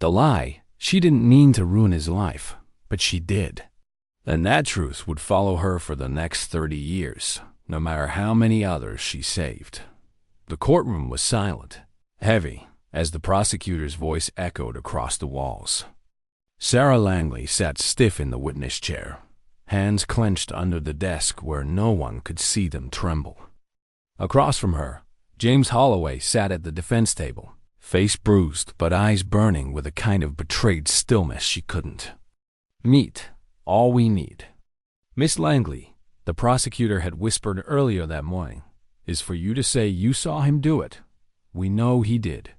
The lie, she didn't mean to ruin his life, but she did. And that truth would follow her for the next 30 years, no matter how many others she saved. The courtroom was silent, heavy, as the prosecutor's voice echoed across the walls. Sarah Langley sat stiff in the witness chair, hands clenched under the desk where no one could see them tremble. Across from her, James Holloway sat at the defense table, face bruised but eyes burning with a kind of betrayed stillness she couldn't. "Meet, all we need. Miss Langley," the prosecutor had whispered earlier that morning, "is for you to say you saw him do it. We know he did.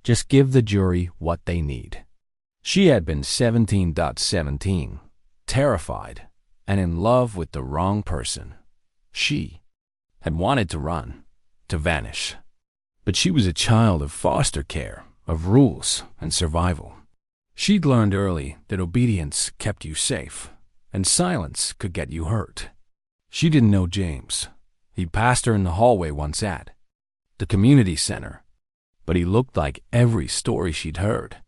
Just give the jury what they need." She had been 17.17, terrified, and in love with the wrong person. She had wanted to run, to vanish. But she was a child of foster care, of rules and survival. She'd learned early that obedience kept you safe, and silence could get you hurt. She didn't know James. He'd passed her in the hallway once at the community center, but he looked like every story she'd heard,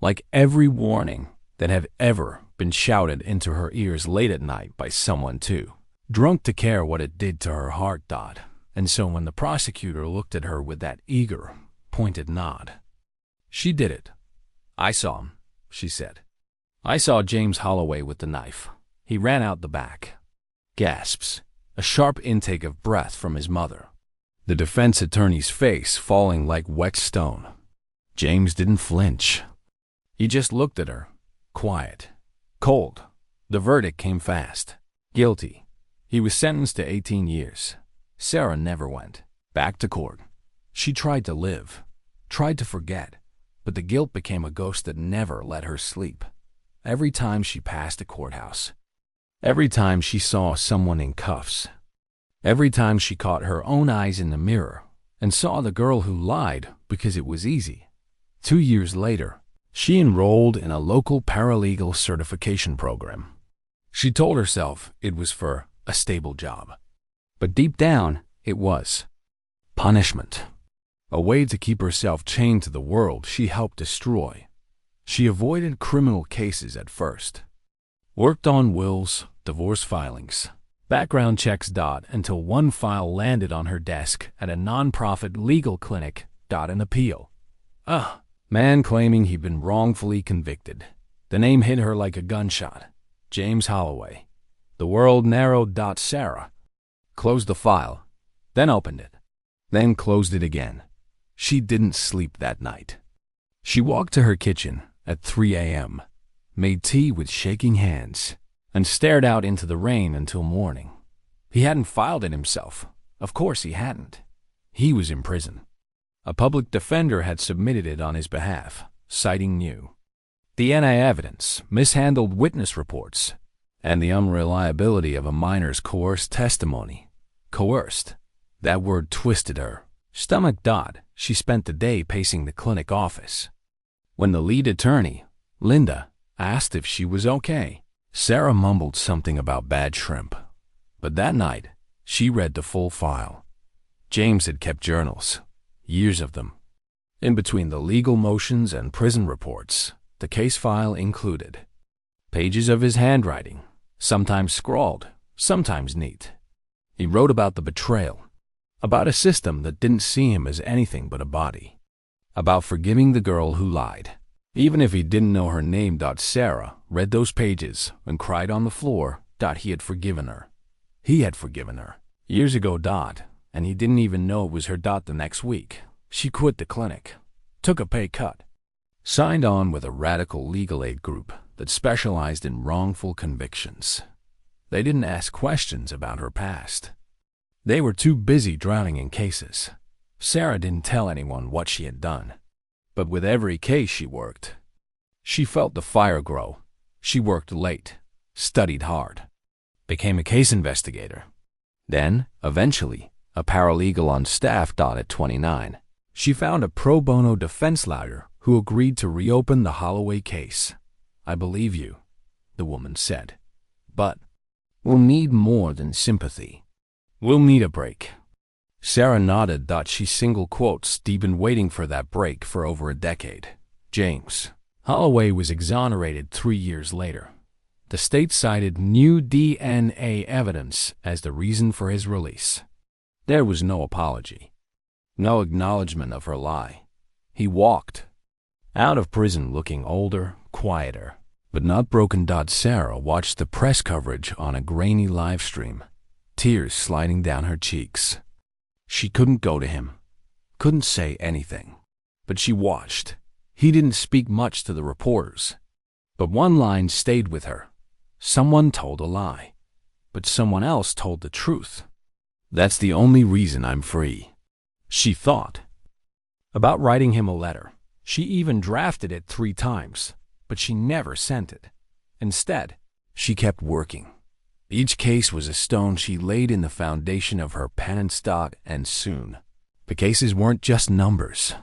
like every warning that had ever been shouted into her ears late at night by someone too drunk to care what it did to her heart. And so when the prosecutor looked at her with that eager, pointed nod, "She did it. I saw him," she said. "I saw James Holloway with the knife. He ran out the back." Gasps, a sharp intake of breath from his mother, the defense attorney's face falling like wet stone. James didn't flinch. He just looked at her, quiet, cold. The verdict came fast. Guilty. He was sentenced to 18 years. Sarah never went back to court. She tried to live, tried to forget, but the guilt became a ghost that never let her sleep. Every time she passed a courthouse, every time she saw someone in cuffs, every time she caught her own eyes in the mirror and saw the girl who lied because it was easy. 2 years later, she enrolled in a local paralegal certification program. She told herself it was for a stable job. But deep down, it was punishment, a way to keep herself chained to the world she helped destroy. She avoided criminal cases at first, worked on wills, divorce filings, background checks. Until one file landed on her desk at a nonprofit legal clinic. An appeal. Man claiming he'd been wrongfully convicted. The name hit her like a gunshot. James Holloway. The world narrowed. Sarah closed the file, then opened it, then closed it again. She didn't sleep that night. She walked to her kitchen at 3 a.m., made tea with shaking hands, and stared out into the rain until morning. He hadn't filed it himself. Of course he hadn't. He was in prison. A public defender had submitted it on his behalf, citing new DNA evidence, mishandled witness reports, and the unreliability of a minor's coerced testimony. Coerced. That word twisted her stomach. She spent the day pacing the clinic office. When the lead attorney, Linda, asked if she was okay, Sarah mumbled something about bad shrimp. But that night, she read the full file. James had kept journals, years of them. In between the legal motions and prison reports, the case file included pages of his handwriting, sometimes scrawled, sometimes neat. He wrote about the betrayal, about a system that didn't see him as anything but a body, about forgiving the girl who lied, even if he didn't know her name. Sarah read those pages and cried on the floor. He had forgiven her. He had forgiven her years ago. And he didn't even know it was her. The next week, she quit the clinic, took a pay cut, signed on with a radical legal aid group that specialized in wrongful convictions. They didn't ask questions about her past. They were too busy drowning in cases. Sarah didn't tell anyone what she had done. But with every case she worked, she felt the fire grow. She worked late, studied hard, became a case investigator. Then, eventually, a paralegal on staff. At 29, she found a pro bono defense lawyer who agreed to reopen the Holloway case. "I believe you," the woman said. "But we'll need more than sympathy. We'll need a break." Sarah nodded. She single quotes, "Been waiting for that break for over a decade. James, Holloway was exonerated 3 years later. The state cited new DNA evidence as the reason for his release. There was no apology, no acknowledgement of her lie. He walked out of prison looking older, quieter, but not broken. Sarah watched the press coverage on a grainy live stream, tears sliding down her cheeks. She couldn't go to him, couldn't say anything, but she watched. He didn't speak much to the reporters, but one line stayed with her. Someone told a lie, but someone else told the truth. That's the only reason I'm free, she thought. About writing him a letter. She even drafted it 3 times, but she never sent it. Instead, she kept working. Each case was a stone she laid in the foundation of her penance. And soon, the cases weren't just numbers.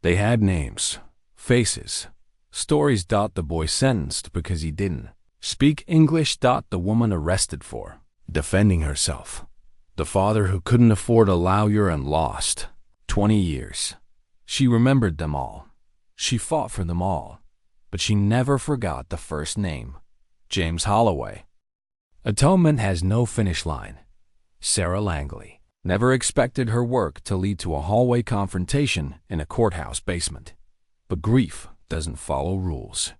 They had names, faces, stories. The boy sentenced because he didn't speak English. The woman arrested for defending herself. The father who couldn't afford a lawyer and lost 20 years. She remembered them all. She fought for them all. But she never forgot the first name, James Holloway. Atonement has no finish line. Sarah Langley never expected her work to lead to a hallway confrontation in a courthouse basement. But grief doesn't follow rules.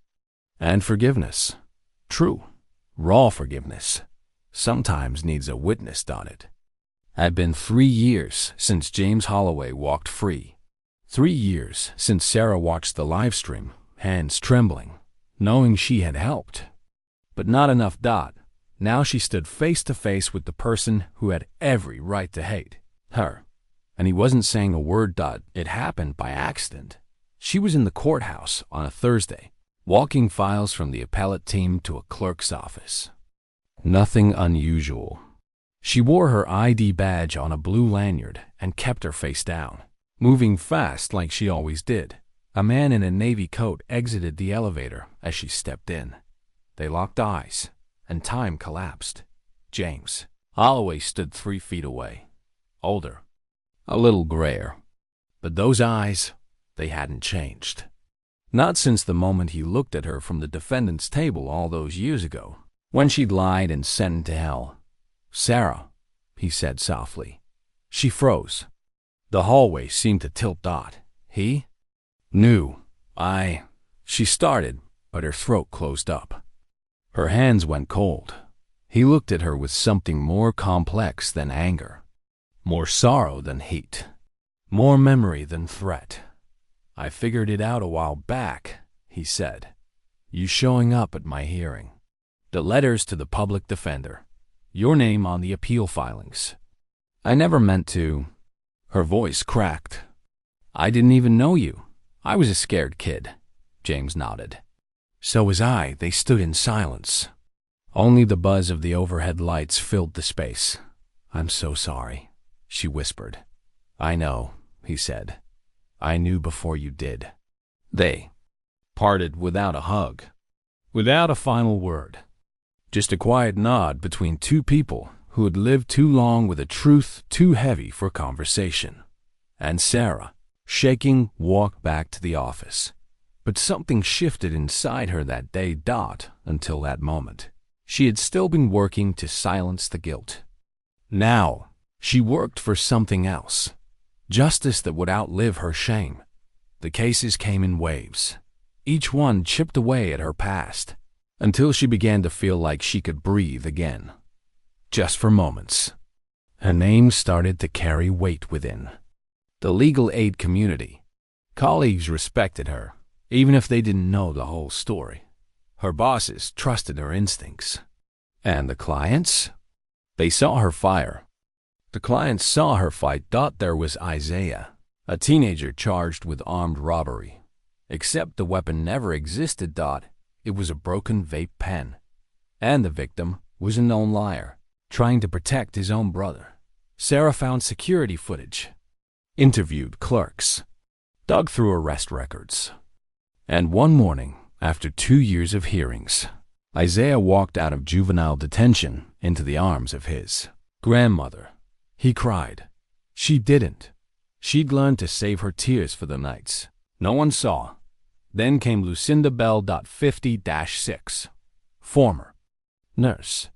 And forgiveness, true, raw forgiveness, sometimes needs a witness on it. Had been 3 years since James Holloway walked free. 3 years since Sarah watched the live stream, hands trembling, knowing she had helped. But not enough. Now she stood face to face with the person who had every right to hate her. And he wasn't saying a word. It happened by accident. She was in the courthouse on a Thursday, walking files from the appellate team to a clerk's office. Nothing unusual. She wore her ID badge on a blue lanyard and kept her face down, moving fast like she always did. A man in a navy coat exited the elevator as she stepped in. They locked eyes, and time collapsed. James Holloway stood 3 feet away, older, a little grayer. But those eyes, they hadn't changed. Not since the moment he looked at her from the defendant's table all those years ago, when she'd lied and sent to hell. "Sarah," he said softly. She froze. The hallway seemed to tilt. He knew. She started, but her throat closed up. Her hands went cold. He looked at her with something more complex than anger, more sorrow than hate, more memory than threat. "I figured it out a while back," he said. "You showing up at my hearing. The letters to the public defender. Your name on the appeal filings. I never meant to." Her voice cracked. "I didn't even know you. I was a scared kid." James nodded. "So was I." They stood in silence. Only the buzz of the overhead lights filled the space. "I'm so sorry," she whispered. "I know," he said. "I knew before you did." They parted without a hug, without a final word. Just a quiet nod between 2 people who had lived too long with a truth too heavy for conversation. And Sarah, shaking, walked back to the office. But something shifted inside her that day. Until that moment, she had still been working to silence the guilt. Now, she worked for something else. Justice that would outlive her shame. The cases came in waves. Each one chipped away at her past, until she began to feel like she could breathe again. Just for moments. Her name started to carry weight within the legal aid community. Colleagues respected her, even if they didn't know the whole story. Her bosses trusted her instincts. And the clients? They saw her fire. The clients saw her fight. There was Isaiah, a teenager charged with armed robbery. Except the weapon never existed. It was a broken vape pen. And the victim was a known liar, trying to protect his own brother. Sarah found security footage, interviewed clerks, dug through arrest records. And one morning, after 2 years of hearings, Isaiah walked out of juvenile detention into the arms of his grandmother. He cried. She didn't. She'd learned to save her tears for the nights no one saw, Then came Lucinda Bell. 50-6. Former nurse,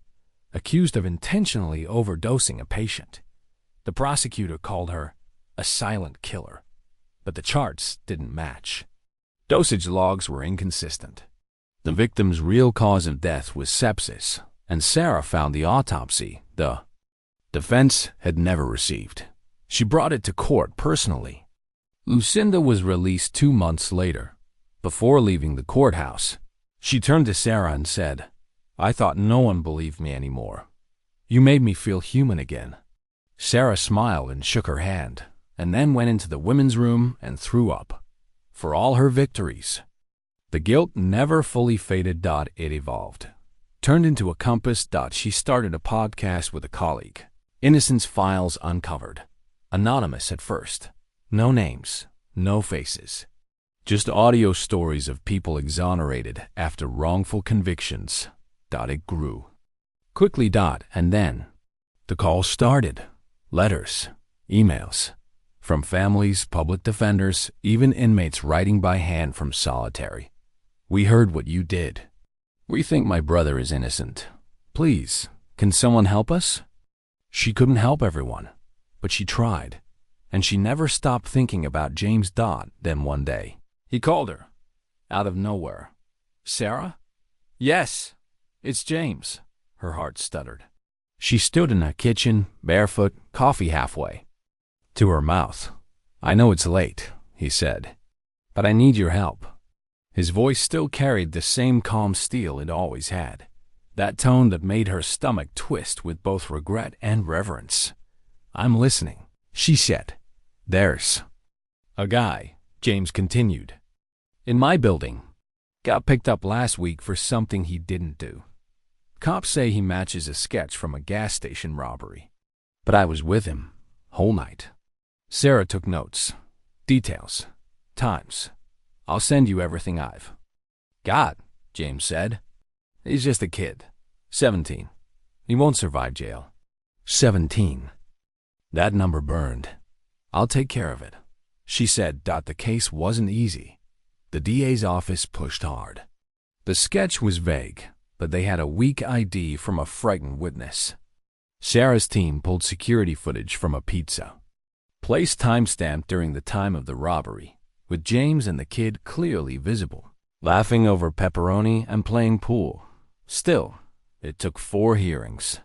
accused of intentionally overdosing a patient. The prosecutor called her a silent killer, but the charts didn't match. Dosage logs were inconsistent. The victim's real cause of death was sepsis, and Sarah found the autopsy the defense had never received. She brought it to court personally. Lucinda was released 2 months later. Before leaving the courthouse, she turned to Sarah and said, "I thought no one believed me anymore. You made me feel human again." Sarah smiled and shook her hand, and then went into the women's room and threw up. For all her victories, the guilt never fully faded. It evolved, turned into a compass. She started a podcast with a colleague. Innocence Files Uncovered. Anonymous at first. No names, no faces. Just audio stories of people exonerated after wrongful convictions. It grew quickly. And then the calls started. Letters, emails, from families, public defenders, even inmates writing by hand from solitary. "We heard what you did. We think my brother is innocent. Please, can someone help us?" She couldn't help everyone, but she tried, and she never stopped thinking about James. Then one day, he called her, out of nowhere. "Sarah?" "Yes, it's James," her heart stuttered. She stood in her kitchen, barefoot, coffee halfway to her mouth. "I know it's late," he said, "but I need your help." His voice still carried the same calm steel it always had, that tone that made her stomach twist with both regret and reverence. "I'm listening," she said. "There's a guy," James continued, "in my building. Got picked up last week for something he didn't do. Cops say he matches a sketch from a gas station robbery. But I was with him, whole night." Sarah took notes. "Details. Times. I'll send you everything I've got," James said. "He's just a kid. 17. He won't survive jail." 17. That number burned. "I'll take care of it," she said. The case wasn't easy. The DA's office pushed hard. The sketch was vague, but they had a weak ID from a frightened witness. Sarah's team pulled security footage from a pizza place timestamped during the time of the robbery, with James and the kid clearly visible, laughing over pepperoni and playing pool. Still, it took 4 hearings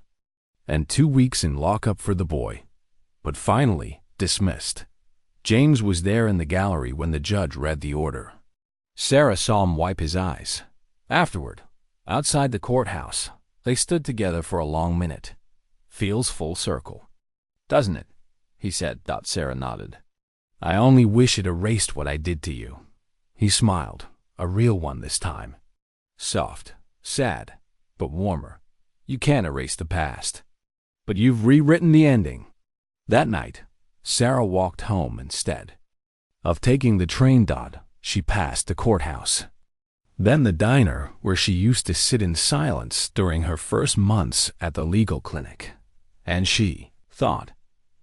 and 2 weeks in lockup for the boy, but finally dismissed. James was there in the gallery when the judge read the order. Sarah saw him wipe his eyes. Afterward, outside the courthouse, they stood together for a long minute. "Feels full circle, doesn't it?" he said. Sarah nodded. "I only wish it erased what I did to you." He smiled, a real one this time. Soft, sad, but warmer. "You can't erase the past, but you've rewritten the ending." That night, Sarah walked home instead of taking the train. She passed the courthouse, then the diner where she used to sit in silence during her first months at the legal clinic. And she thought,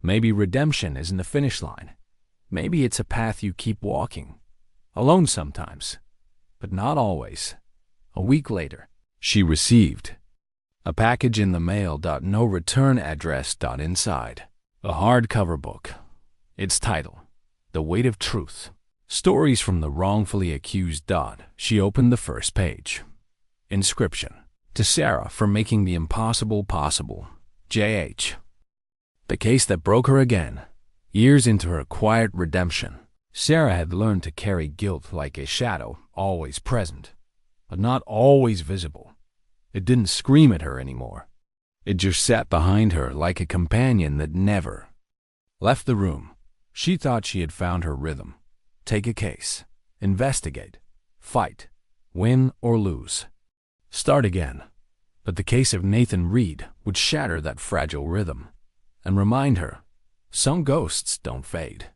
maybe redemption isn't a finish line. Maybe it's a path you keep walking, alone sometimes, but not always. A week later, she received a package in the mail. No return address. Inside, a hardcover book. Its title, The Weight of Truth. Stories from the wrongfully accused. She opened the first page. Inscription: to Sarah for making the impossible possible. J.H. The case that broke her again. Years into her quiet redemption, Sarah had learned to carry guilt like a shadow, always present, but not always visible. It didn't scream at her anymore. It just sat behind her like a companion that never left the room. She thought she had found her rhythm. Take a case, investigate, fight, win or lose, start again. But the case of Nathan Reed would shatter that fragile rhythm and remind her, some ghosts don't fade.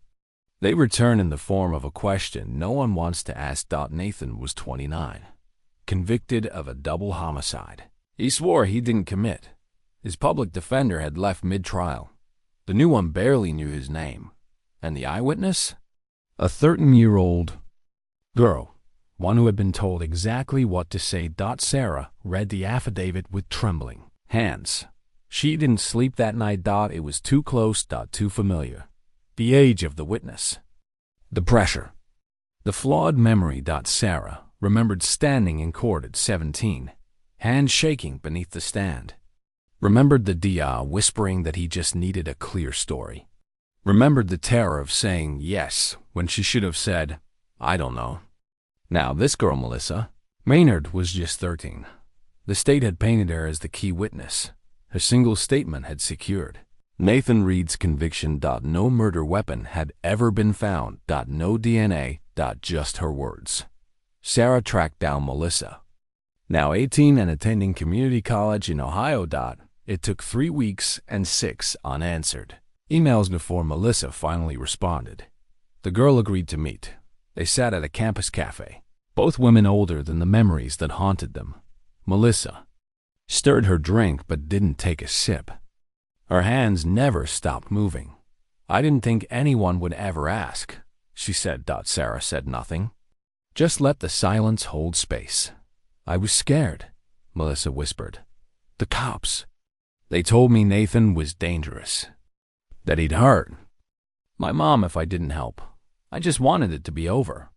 They return in the form of a question no one wants to ask. Nathan was 29, convicted of a double homicide. He swore he didn't commit. His public defender had left mid-trial. The new one barely knew his name. And the eyewitness? A 13-year-old girl one who had been told exactly what to say. Sarah read the affidavit with trembling hands. She didn't sleep that night. It was too close. Too familiar. The age of the witness. The pressure. The flawed memory. Sarah remembered standing in court at 17, hands shaking beneath the stand. Remembered the DA whispering that he just needed a clear story. Remembered the terror of saying yes when she should have said, I don't know. Now this girl, Melissa Maynard, was just 13. The state had painted her as the key witness. Her single statement had secured Nathan Reed's conviction. No murder weapon had ever been found. No DNA. Just her words. Sarah tracked down Melissa, now 18 and attending community college in Ohio. It took 3 weeks and 6 unanswered emails before Melissa finally responded. The girl agreed to meet. They sat at a campus cafe, both women older than the memories that haunted them. Melissa stirred her drink but didn't take a sip. Her hands never stopped moving. I didn't think anyone would ever ask, she said. Sarah said nothing. Just let the silence hold space. I was scared, Melissa whispered. The cops. They told me Nathan was dangerous, that he'd hurt my mom if I didn't help. I just wanted it to be over.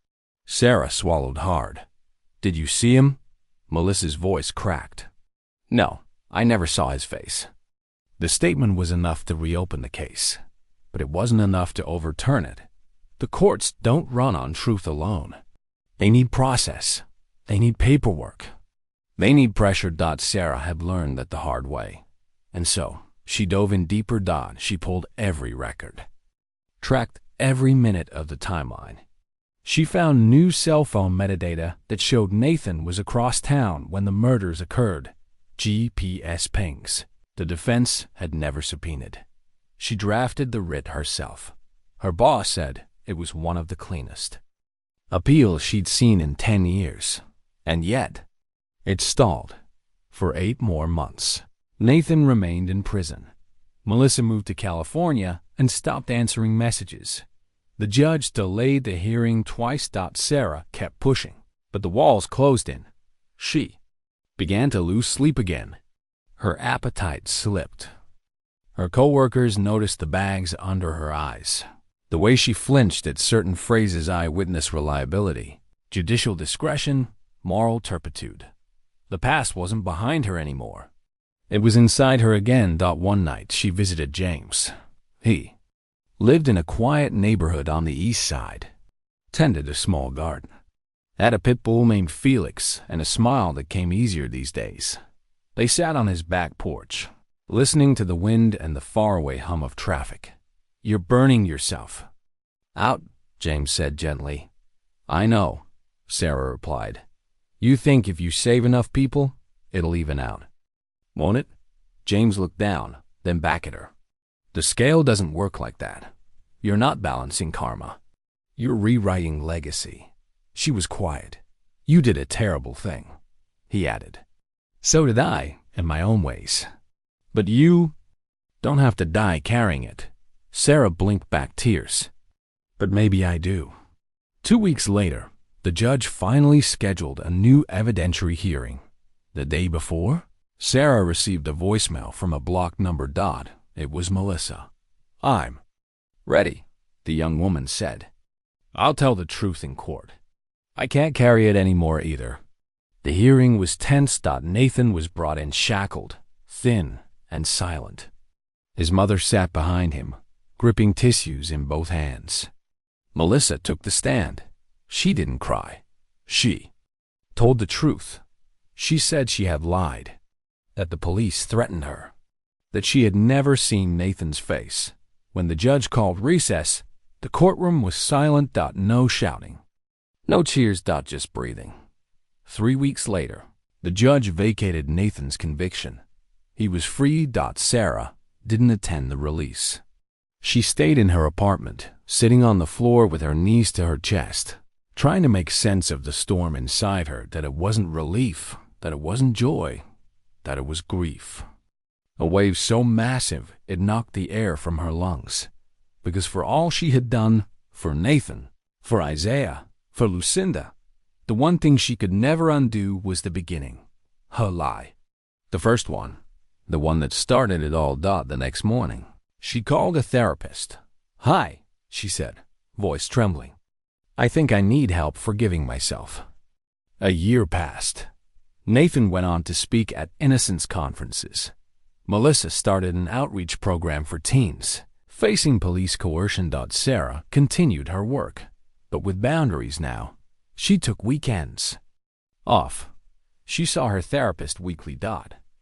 Sarah swallowed hard. Did you see him? Melissa's voice cracked. No, I never saw his face. The statement was enough to reopen the case, but it wasn't enough to overturn it. The courts don't run on truth alone. They need process. They need paperwork. They need pressure. Sarah had learned that the hard way. And so, she dove in deeper. She pulled every record, tracked every minute of the timeline. She found new cell phone metadata that showed Nathan was across town when the murders occurred. GPS pings the defense had never subpoenaed. She drafted the writ herself. Her boss said it was one of the cleanest appeals she'd seen in 10 years. And yet, it stalled for 8 more months. Nathan remained in prison. Melissa moved to California and stopped answering messages. The judge delayed the hearing twice. Sarah kept pushing, but the walls closed in. She began to lose sleep again. Her appetite slipped. Her coworkers noticed the bags under her eyes, the way she flinched at certain phrases: eyewitness reliability, judicial discretion, moral turpitude. The past wasn't behind her anymore. It was inside her again. One night she visited James. He lived in a quiet neighborhood on the east side, tended a small garden, had a pit bull named Felix, and a smile that came easier these days. They sat on his back porch, listening to the wind and the faraway hum of traffic. You're burning yourself out, James said gently. I know, Sarah replied. You think if you save enough people, it'll even out. Won't it? James looked down, then back at her. The scale doesn't work like that. You're not balancing karma. You're rewriting legacy. She was quiet. You did a terrible thing, he added. So did I, in my own ways. But you don't have to die carrying it. Sarah blinked back tears. But maybe I do. 2 weeks later, the judge finally scheduled a new evidentiary hearing. The day before, Sarah received a voicemail from a blocked number. It was Melissa. I'm ready, the young woman said. I'll tell the truth in court. I can't carry it anymore either. The hearing was tense. Nathan was brought in shackled, thin, and silent. His mother sat behind him, gripping tissues in both hands. Melissa took the stand. She didn't cry. She told the truth. She said she had lied, that the police threatened her, that she had never seen Nathan's face. When the judge called recess, the courtroom was silent. No shouting, no cheers. Just breathing. 3 weeks later, the judge vacated Nathan's conviction. He was free. Sarah didn't attend the release. She stayed in her apartment, sitting on the floor with her knees to her chest, trying to make sense of the storm inside her, that it wasn't relief, that it wasn't joy, that it was grief. A wave so massive it knocked the air from her lungs. Because for all she had done, for Nathan, for Isaiah, for Lucinda, The one thing she could never undo was the beginning. Her lie. The first one. The one that started it all. The next morning, she called a therapist. "Hi," she said, voice trembling. "I think I need help forgiving myself." A year passed. Nathan went on to speak at innocence conferences. Melissa started an outreach program for teens. Facing police coercion. Sarah continued her work, but with boundaries now. She took weekends off. She saw her therapist weekly.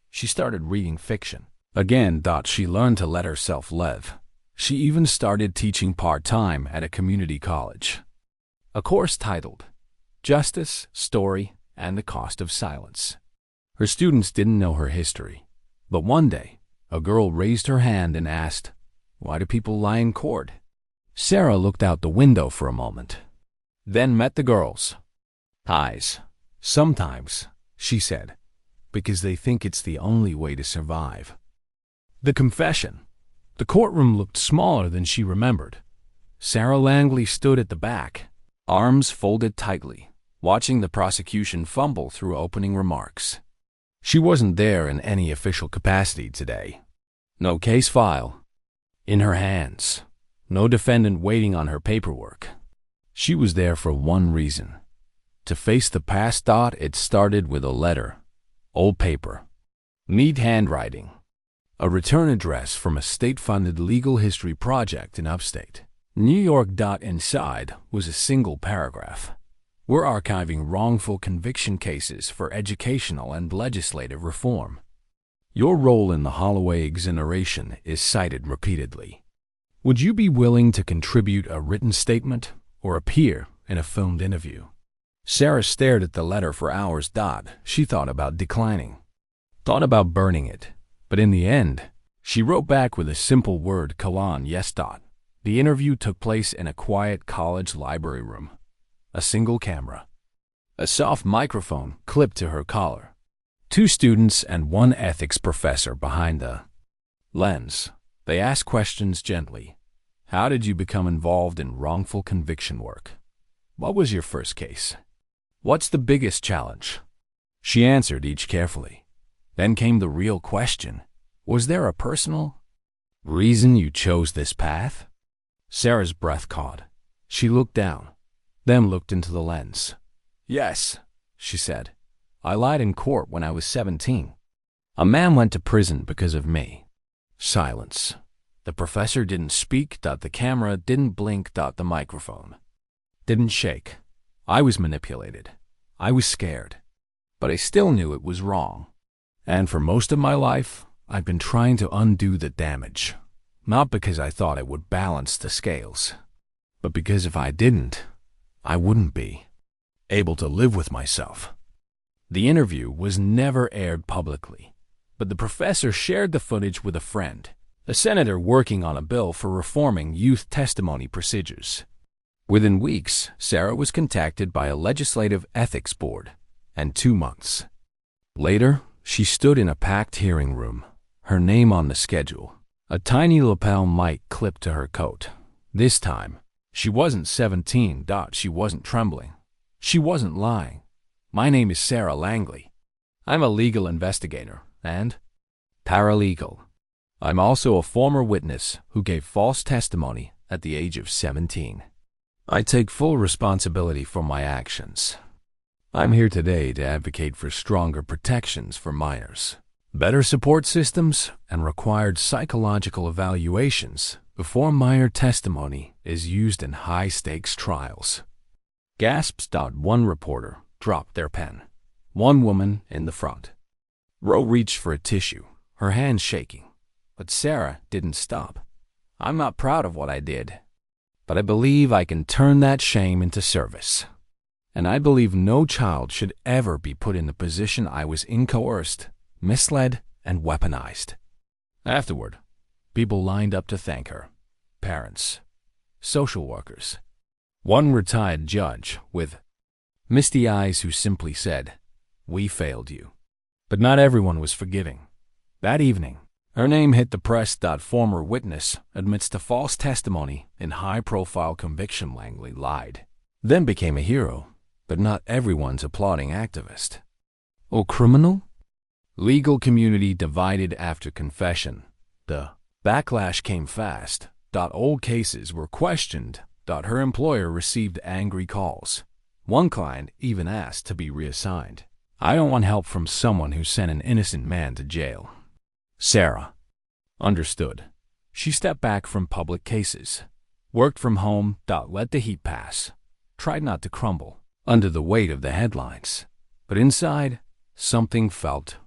She started reading fiction. Again. She learned to let herself live. She even started teaching part-time at a community college. A course titled Justice, Story, and the Cost of Silence. Her students didn't know her history, but one day, a girl raised her hand and asked, "Why do people lie in court?" Sarah looked out the window for a moment, then met the girl's eyes. "Sometimes," she said, "because they think it's the only way to survive." The confession. The courtroom looked smaller than she remembered. Sarah Langley stood at the back, arms folded tightly, watching the prosecution fumble through opening remarks. She wasn't there in any official capacity today. No case file in her hands. No defendant waiting on her paperwork. She was there for one reason. To face the past. It started with a letter. Old paper. Neat handwriting. A return address from a state-funded legal history project in upstate New York. Inside was a single paragraph. "We're archiving wrongful conviction cases for educational and legislative reform. Your role in the Holloway exoneration is cited repeatedly. Would you be willing to contribute a written statement or appear in a filmed interview?" Sarah stared at the letter for hours. She thought about declining, thought about burning it, but in the end, she wrote back with a simple word: "Yes." The interview took place in a quiet college library room. A single camera. A soft microphone clipped to her collar. 2 students and 1 ethics professor behind the lens. They asked questions gently. How did you become involved in wrongful conviction work? What was your first case? What's the biggest challenge? She answered each carefully. Then came the real question. Was there a personal reason you chose this path? Sarah's breath caught. She looked down, then looked into the lens. Yes, she said. I lied in court when I was 17. A man went to prison because of me. Silence. The professor didn't speak. The camera didn't blink. The microphone didn't shake. I was manipulated. I was scared. But I still knew it was wrong. And for most of my life, I've been trying to undo the damage. Not because I thought it would balance the scales, but because if I didn't, I wouldn't be able to live with myself. The interview was never aired publicly, but the professor shared the footage with a friend, a senator working on a bill for reforming youth testimony procedures. Within weeks, Sarah was contacted by a legislative ethics board, and 2 months later, she stood in a packed hearing room, her name on the schedule, a tiny lapel mic clipped to her coat. This time, she wasn't 17. She wasn't trembling. She wasn't lying. My name is Sarah Langley. I'm a legal investigator and paralegal. I'm also a former witness who gave false testimony at the age of 17. I take full responsibility for my actions. I'm here today to advocate for stronger protections for minors, better support systems, and required psychological evaluations before minor testimony is used in high-stakes trials. Gasps. One reporter dropped their pen. One woman in the front row reached for a tissue, her hands shaking. But Sarah didn't stop. I'm not proud of what I did, but I believe I can turn that shame into service. And I believe no child should ever be put in the position I was in, coerced, misled, and weaponized. Afterward, people lined up to thank her. Parents, social workers, one retired judge with misty eyes who simply said, "We failed you." But not everyone was forgiving. That evening, her name hit the press. Former witness admits to false testimony in high-profile conviction. Langley lied, then became a hero. but not everyone's applauding activist. Or criminal? Legal community divided after confession. The backlash came fast. Old cases were questioned. Her employer received angry calls. One client even asked to be reassigned. I don't want help from someone who sent an innocent man to jail. Sarah understood. She stepped back from public cases, worked from home. Let the heat pass, tried not to crumble under the weight of the headlines. But inside, something felt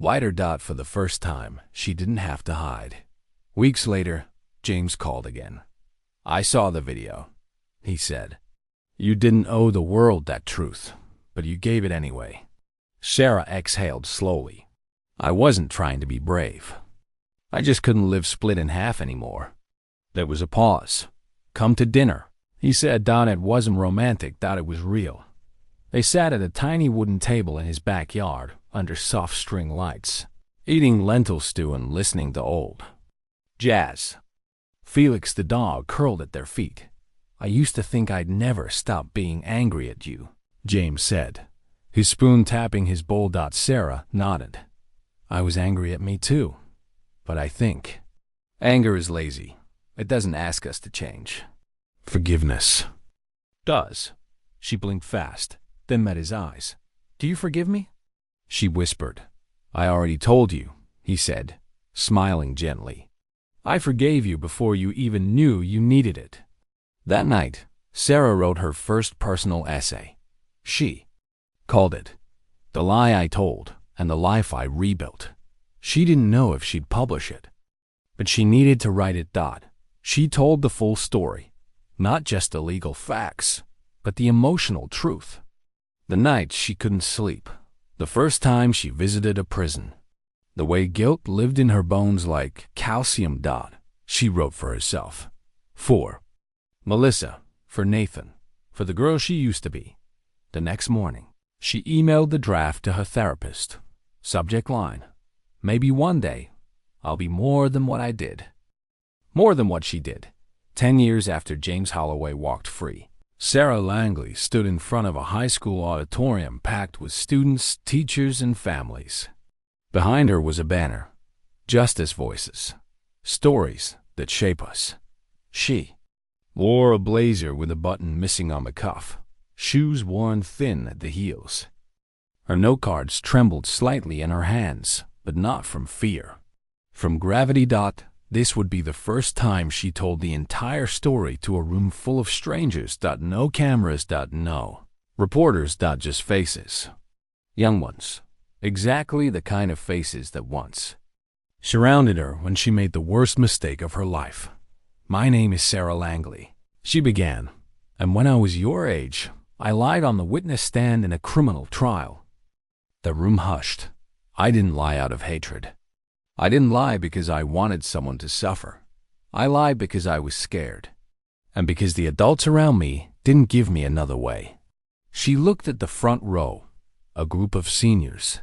lighter. For the first time, she didn't have to hide. Weeks later, James called again. I saw the video, he said. You didn't owe the world that truth, but you gave it anyway. Sarah exhaled slowly. I wasn't trying to be brave. I just couldn't live split in half anymore. There was a pause. Come to dinner, he said. It wasn't romantic. It was real. They sat at a tiny wooden table in his backyard under soft string lights, eating lentil stew and listening to old jazz. Felix the dog curled at their feet. I used to think I'd never stop being angry at you, James said, his spoon tapping his bowl. Sarah nodded. I was angry at me too. But I think anger is lazy. It doesn't ask us to change. Forgiveness does. She blinked fast, then met his eyes. Do you forgive me? She whispered. I already told you, he said, smiling gently. I forgave you before you even knew you needed it. That night, Sarah wrote her first personal essay. She called it The Lie I Told and the Life I Rebuilt. She didn't know if she'd publish it, but she needed to write it. She told the full story, not just the legal facts, but the emotional truth. The nights she couldn't sleep, the first time she visited a prison, the way guilt lived in her bones like calcium. She wrote for herself. For Melissa, for Nathan, for the girl she used to be. The next morning, she emailed the draft to her therapist. Subject line, maybe one day, I'll be more than what I did. More than what she did. 10 years after James Holloway walked free, Sarah Langley stood in front of a high school auditorium packed with students, teachers, and families. Behind her was a banner. Justice Voices. Stories that shape us. She wore a blazer with a button missing on the cuff, shoes worn thin at the heels. Her note cards trembled slightly in her hands, but not from fear. From gravity. This would be the first time she told the entire story to a room full of strangers. No cameras. No reporters. Just faces. Young ones. Exactly the kind of faces that once surrounded her when she made the worst mistake of her life. My name is Sarah Langley, she began, and when I was your age, I lied on the witness stand in a criminal trial. The room hushed. I didn't lie out of hatred. I didn't lie because I wanted someone to suffer. I lied because I was scared, and because the adults around me didn't give me another way. She looked at the front row, a group of seniors,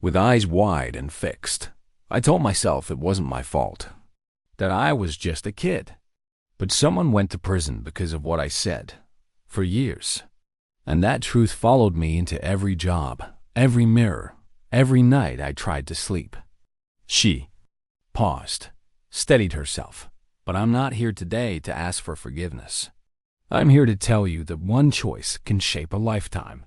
with eyes wide and fixed. I told myself it wasn't my fault, that I was just a kid. But someone went to prison because of what I said, for years. And that truth followed me into every job, every mirror, every night I tried to sleep. She paused, steadied herself. But I'm not here today to ask for forgiveness. I'm here to tell you that one choice can shape a lifetime.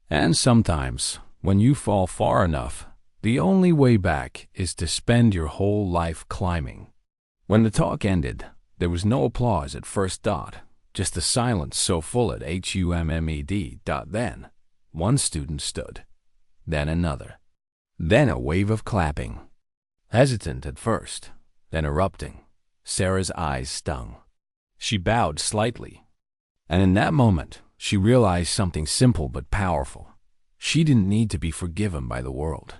And sometimes, when you fall far enough, the only way back is to spend your whole life climbing. When the talk ended, there was no applause at first. Just a silence so full at HUMMED. Then, one student stood, then another, then a wave of clapping. Hesitant at first, then erupting. Sarah's eyes stung. She bowed slightly, and in that moment, she realized something simple but powerful. She didn't need to be forgiven by the world.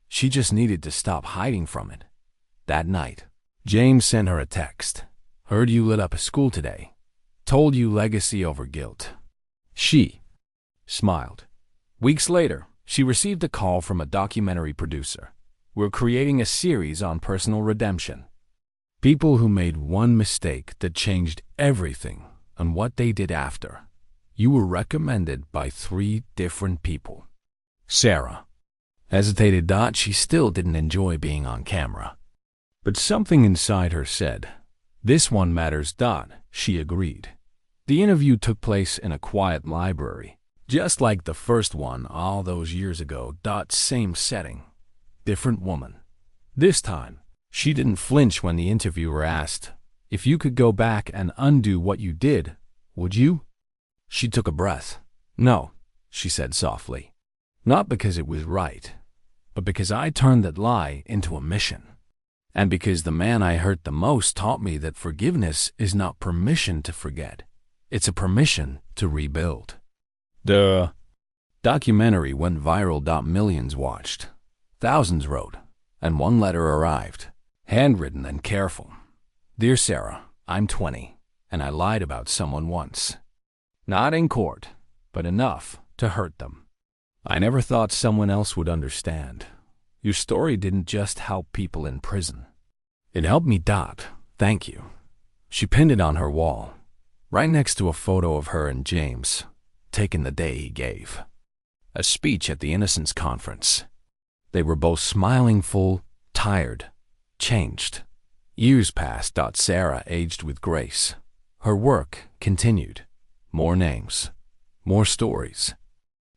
She just needed to stop hiding from it. That night, James sent her a text. Heard you lit up a school today. Told you legacy over guilt. She smiled. Weeks later, she received a call from a documentary producer. We're creating a series on personal redemption. People who made one mistake that changed everything and what they did after. You were recommended by 3 different people. Sarah hesitated. She still didn't enjoy being on camera. But something inside her said, "This one matters." She agreed. The interview took place in a quiet library, just like the first one all those years ago. Same setting, different woman. This time, she didn't flinch when the interviewer asked, "If you could go back and undo what you did, would you?" She took a breath. "No," she said softly. "Not because it was right, but because I turned that lie into a mission. And because the man I hurt the most taught me that forgiveness is not permission to forget. It's a permission to rebuild." The documentary went viral. Millions watched, thousands wrote, and one letter arrived, handwritten and careful. "Dear Sarah, I'm 20, and I lied about someone once. Not in court, but enough to hurt them. I never thought someone else would understand. Your story didn't just help people in prison. It helped me. Thank you." She pinned it on her wall, right next to a photo of her and James, taken the day he gave a speech at the Innocence Conference. They were both smiling, full, tired, changed. Years passed. Sarah aged with grace. Her work continued. More names, more stories,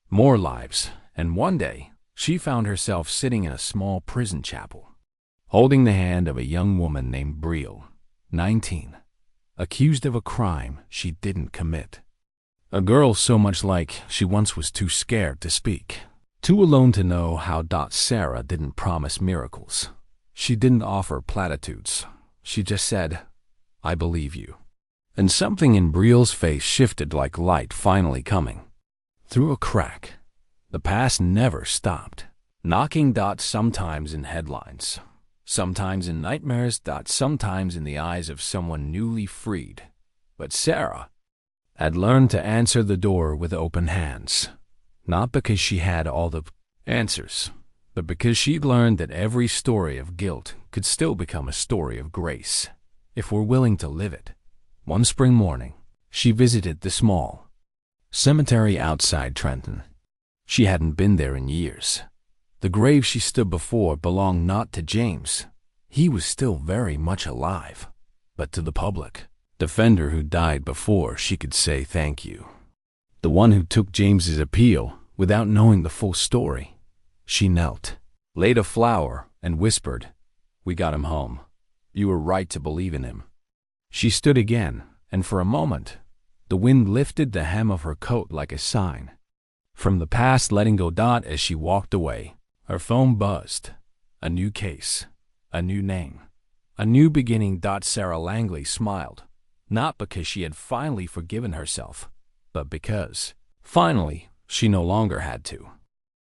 more lives, and one day she found herself sitting in a small prison chapel, holding the hand of a young woman named Brielle, 19, accused of a crime she didn't commit. A girl so much like she once was too scared to speak, too alone to know how. Sarah didn't promise miracles. She didn't offer platitudes. She just said, "I believe you." And something in Brielle's face shifted, like light finally coming through a crack. The past never stopped, knocking. Sometimes in headlines, sometimes in nightmares. Sometimes in the eyes of someone newly freed. But Sarah had learned to answer the door with open hands, not because she had all the answers, but because she'd learned that every story of guilt could still become a story of grace, if we're willing to live it. One spring morning, she visited the small cemetery outside Trenton. She hadn't been there in years. The grave she stood before belonged not to James. He was still very much alive, but to the public. Defender who died before she could say thank you. The one who took James's appeal without knowing the full story. She knelt, laid a flower, and whispered, "We got him home. You were right to believe in him." She stood again, and for a moment, the wind lifted the hem of her coat like a sign from the past letting go. As she walked away, her phone buzzed. A new case, a new name, a new beginning. Sarah Langley smiled, not because she had finally forgiven herself, but because, finally, she no longer had to.